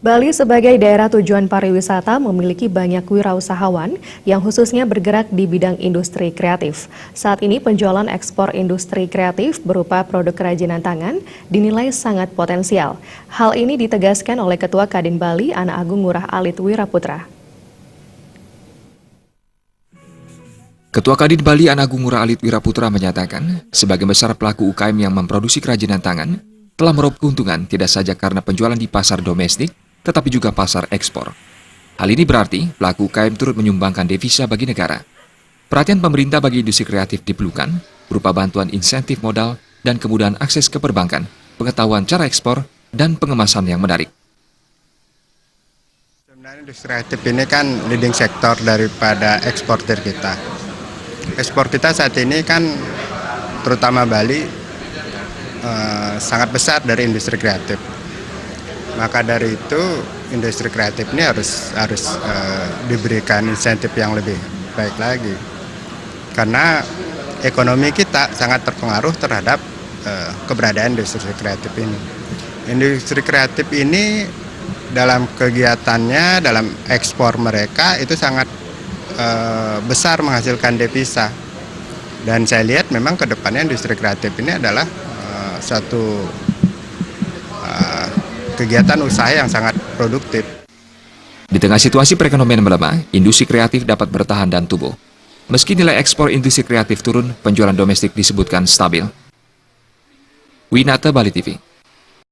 Bali sebagai daerah tujuan pariwisata memiliki banyak wirausahawan yang khususnya bergerak di bidang industri kreatif. Saat ini penjualan ekspor industri kreatif berupa produk kerajinan tangan dinilai sangat potensial. Hal ini ditegaskan oleh Ketua Kadin Bali, Ana Agung Ngurah Alit Wiraputra. Ketua Kadin Bali Ana Agung Ngurah Alit Wiraputra menyatakan, sebagian besar pelaku UKM yang memproduksi kerajinan tangan telah meraup keuntungan tidak saja karena penjualan di pasar domestik, tetapi juga pasar ekspor. Hal ini berarti pelaku UKM turut menyumbangkan devisa bagi negara. Perhatian pemerintah bagi industri kreatif diperlukan, berupa bantuan insentif modal dan kemudahan akses ke perbankan, pengetahuan cara ekspor, dan pengemasan yang menarik. Sebenarnya industri kreatif ini kan leading sektor daripada eksportir kita. Ekspor kita saat ini kan terutama Bali sangat besar dari industri kreatif. Maka dari itu industri kreatif ini harus diberikan insentif yang lebih baik lagi. Karena ekonomi kita sangat terpengaruh terhadap keberadaan industri kreatif ini. Industri kreatif ini dalam kegiatannya, dalam ekspor mereka itu sangat besar menghasilkan devisa. Dan saya lihat memang ke depannya industri kreatif ini adalah satu kegiatan usaha yang sangat produktif. Di tengah situasi perekonomian melemah, industri kreatif dapat bertahan dan tumbuh. Meski nilai ekspor industri kreatif turun, penjualan domestik disebutkan stabil. Winata, Bali TV.